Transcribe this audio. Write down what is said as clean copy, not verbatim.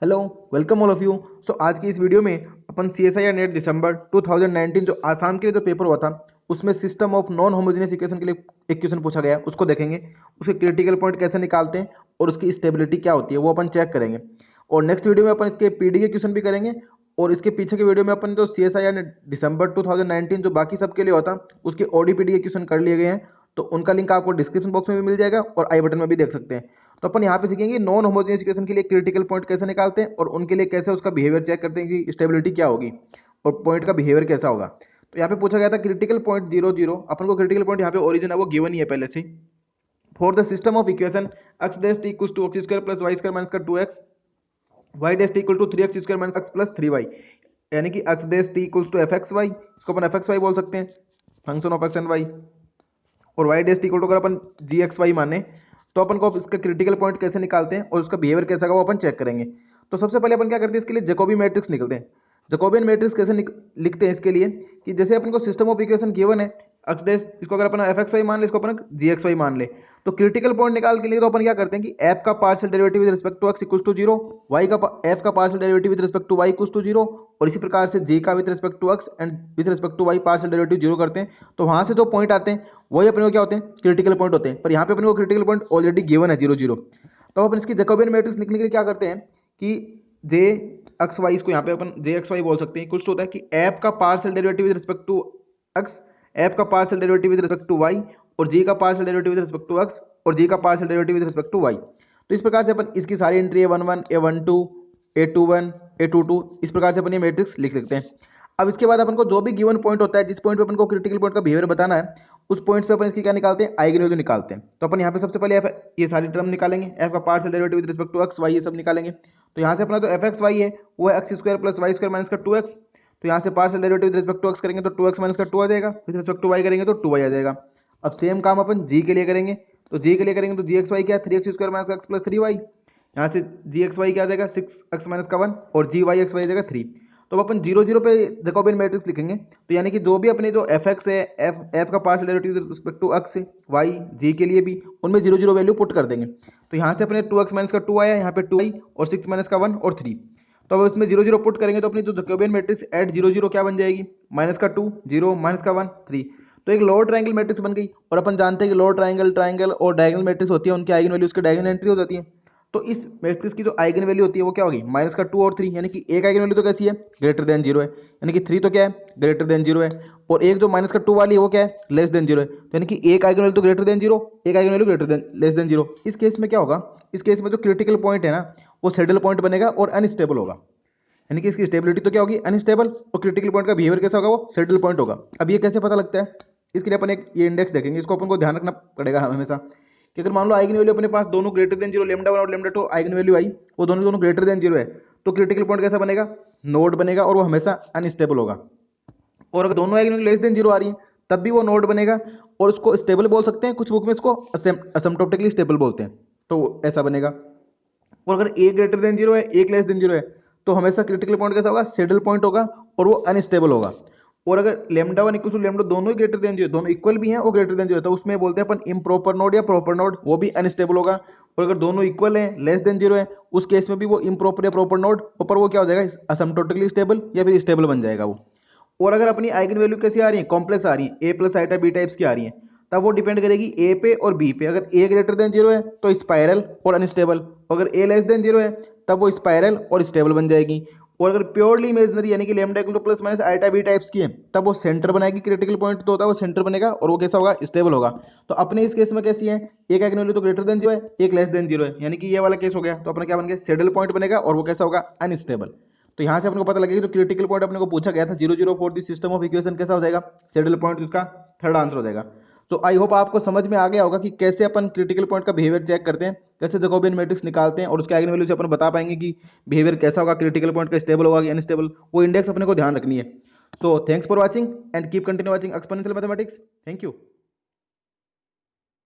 Hello, welcome all of you. So आज की इस वीडियो में अपन CSIR नेट दिसंबर 2019 जो आसाम के लिए जो पेपर हुआ था उसमें system of non homogeneous equation के लिए एक क्वेश्चन पूछा गया, उसको देखेंगे। उसके क्रिटिकल पॉइंट कैसे निकालते हैं और उसकी स्टेबिलिटी क्या होती है वो अपन चेक करेंगे। और नेक्स्ट वीडियो में अपन इसके PD के क्वेश्चन भी करेंगे। और इसके पीछे के वीडियो में अपन जो CSIR नेट दिसंबर 2019 जो बाकी सबके लिए होता उसके OD PD के क्वेश्चन कर लिए गए हैं, तो उनका लिंक आपको डिस्क्रिप्शन बॉक्स में भी मिल जाएगा और आई बटन में भी देख सकते हैं। तो अपन यहाँ पे सीखेंगे नॉन होमोजेनियस इक्वेशन के लिए क्रिटिकल पॉइंट कैसे निकालते हैं और उनके लिए कैसे उसका बिहेवियर चेक करते हैं कि स्टेबिलिटी क्या होगी और पॉइंट का बिहेवियर कैसा होगा। तो यहाँ पे पूछा गया था क्रिटिकल पॉइंट 0 0। अपन को क्रिटिकल पॉइंट यहाँ पे ओरिजिन है वो गिवन ही है पहले से। For the system of equation x dash equals to x square plus y square minus का 2x, y dash equal to 3x square minus x plus 3y, यानी कि x dash equals to fxy, इसको अपन fxy बोल सकते हैं, function of x and y। और y dash equal to अगर अपन gxy माने तो अपन को इसका क्रिटिकल पॉइंट कैसे निकालते हैं और उसका बिहेवियर कैसा होगा वो अपन चेक करेंगे। तो सबसे पहले अपन क्या करते हैं, इसके लिए जैकोबियन मैट्रिक्स निकलते हैं। जैकोबियन मैट्रिक्स कैसे लिखते हैं इसके लिए कि जैसे अपन को सिस्टम ऑफ इक्वेशन गिवन है x डैश, इसको अगर अपन fxy मान ले, इसको अपन gxy मान ले, तो क्रिटिकल पॉइंट निकाल के लिए तो अपन क्या करते हैं कि f का partial derivative with respect to x equals to 0, y का f का partial derivative with respect to y equals to 0, और इसी प्रकार से j का with respect to x and with respect to y partial derivative 0 करते हैं। तो वहां से जो पॉइंट आते हैं वही अपने को क्या होते हैं, क्रिटिकल पॉइंट होते हैं। पर यहाँ पे अपने को क्रिटिकल पॉइंट ऑलरेडी गिवन है 0 0। तो अपन इसकी जैकोबियन मैट्रिक्स लिखने के लिए क्या करते हैं कि जे एक्स वाई, इसको यहाँ पे अपन जे एक्स वाई बोल सकते हैं, कुछ होता है कि एफ का partial derivative with respect to X, F का partial derivative with respect to Y, और जी का partial derivative with respect to X, और जी का partial derivative with respect to Y. तो इस प्रकार से अपन इसकी सारी entry A11 A12 A21 A22 इस प्रकार से अपन ये मैट्रिक्स लिख सकते हैं। अब इसके बाद अपन को जो भी गिवन पॉइंट होता है, जिस पॉइंट पे अपन को क्रिटिकल पॉइंट का बिहेवियर बताना है, उस पॉइंट्स पे अपन इसकी क्या निकालते हैं, आइगन वैल्यू निकालते हैं। तो अपन यहाँ पे सबसे पहले एफ ये सारी टर्म निकालेंगे, एफ का partial derivative with respect to x y ये सब निकालेंगे। तो यहाँ से अपना जो एफ एक्स वाई है वो है x square plus y square minus का 2x। तो यहाँ से partial derivative with respect to x करेंगे तो 2x माइनस का 2 आ जाएगा, विद रिस्पेक्ट टू वाई करेंगे तो 2y आ जाएगा। अब सेम काम अपन जी के लिए करेंगे, तो जी के लिए करेंगे तो जी एक्स वाई क्या है 3x स्क्वायर माइनस का एक्स प्लस 3y, यहाँ से जी एक्स वाई क्या आ जाएगा 6x माइनस का 1, और जी वाई एक्स वाई आ जाएगा 3। तो अपन 0 0 पे जैकोबियन मैट्रिक्स लिखेंगे। तो यानी कि जो भी अपने जो एफ एक्स है, एफ का partial derivative with respect to x Y G के लिए भी उनमें 0 0 वैल्यू पुट कर देंगे। तो यहाँ से अपने 2x माइनस का 2 आया, यहाँ पे 2y, और 6 माइनस का 1 और 3। तो अब इसमें 0 0 पुट करेंगे तो अपनी जो जैकोबियन मैट्रिक्स एट 0 0 क्या बन जाएगी, माइनस का 2 0 माइनस का 1 3। तो एक लोअर ट्रायंगल मैट्रिक्स बन गई। और अपन जानते हैं कि लोअर ट्रायंगल ट्रायंगल और डायगोनल मैट्रिक्स होती है, उनकी आइगन वैल्यूज की डायगोनल एंट्री हो जाती है। तो इस मैट्रिक्स की जो आइगन वैल्यू होती है वो क्या होगी, माइनस का 2 और 3, यानी कि एक आइगन वैल्यू तो कैसी है, ग्रेटर देन 0 है, यानी कि 3 तो क्या है, ग्रेटर देन 0 है, और एक जो माइनस का 2 वाली है वो क्या है, लेस देन 0 है। तो यानी कि एक आइगन वैल्यू तो ग्रेटर देन 0, एक eigen value greater than less than 0। इस केस में क्या होगा, इस केस में जो क्रिटिकल पॉइंट है ना वो सैडल पॉइंट बनेगा और अनस्टेबल होगा, यानी कि इसकी स्टेबिलिटी तो क्या होगी, अनस्टेबल, और क्रिटिकल पॉइंट का बिहेवियर कैसा होगा, वो सैडल पॉइंट होगा। अब ये कैसे पता लगता है, इसके लिए अपन एक ये इंडेक्स देखेंगे, इसको अपन को ध्यान रखना पड़ेगा हमेशा कि अगर मान लो आइगन वैल्यू अपने पास दोनों ग्रेटर देन 0 लैम्डा 1 और लैम्डा 2 आइगन वैल्यू आई, वो दोनों दोनों ग्रेटर देन 0 है, तो क्रिटिकल पॉइंट कैसा बनेगा, नोड बनेगा, और वो हमेशा अनस्टेबल होगा। और अगर दोनों आइगन वैल्यू लेस देन 0 आ रही है तब भी वो नोड बनेगा, और उसको स्टेबल बोल सकते हैं, कुछ बुक में इसको असिम्प्टोटिकली स्टेबल बोलते हैं, तो ऐसा बनेगा। और अगर एक ग्रेटर देन 0 है, एक लेस देन 0 है, तो हमेशा क्रिटिकल पॉइंट कैसा होगा, सैडल पॉइंट होगा, और वो अनस्टेबल होगा। और अगर लैम्डा 1 इक्वल टू लैम्डा दोनों ही ग्रेटर देन 0, दोनों इक्वल भी हैं और ग्रेटर देन 0, तो उसमें बोलते हैं अपन इम्प्रॉपर नोड या प्रॉपर नोड, वो भी अनस्टेबल होगा। और अगर दोनों इक्वल हैं, लेस देन 0 है, उस केस में भी वो इम्प्रॉपर या प्रॉपर नोड, ऊपर वो क्या हो जाएगा, असिम्प्टोटिकली स्टेबल या फिर स्टेबल बन जाएगा वो। और अगर अपनी आइगन वैल्यू कैसी आ रही है, कॉम्प्लेक्स आ रही है, ए प्लस आइटा बी टाइप्स की आ रही है, तब वो डिपेंड करेगी ए पे और बी पे। अगर ए ग्रेटर देन 0 है तो स्पाइरल और अनस्टेबल, अगर ए लेस देन 0 है तब वो स्पाइरल और स्टेबल बन जाएगी। और अगर प्योरली इमेजनरी यानी कि lambda equal to plus minus iota b types की है, तब वो सेंटर बनाएगी, क्रिटिकल पॉइंट तो होता है वो सेंटर बनेगा, और वो कैसा होगा, स्टेबल होगा। तो अपने इस केस में कैसी है, एक आइगन वैल्यू तो ग्रेटर देन 0 है, एक लेस देन 0 है, यानी कि ये वाला केस हो गया। तो अपना क्या बन गया, सैडल पॉइंट बनेगा, और वो कैसा होगा, अनस्टेबल। तो यहाँ से अपने को पता लगेगा जो क्रिटिकल पॉइंट अपने को पूछा गया था 0 0 for the system of equation कैसा हो जाएगा, सैडल पॉइंट, उसका थर्ड आंसर हो जाएगा। तो आई होप आपको समझ में आ गया होगा कि कैसे अपन क्रिटिकल पॉइंट का बिहेवियर चेक करते हैं, कैसे जैकोबियन मैट्रिक्स निकालते हैं, और उसके आइगन वैल्यू से अपन बता पाएंगे कि बिहेवियर कैसा होगा, क्रिटिकल पॉइंट का स्टेबल होगा कि अनस्टेबल, वो इंडेक्स अपने को ध्यान रखनी है। So thanks for watching and keep continue watching exponential mathematics. Thank you.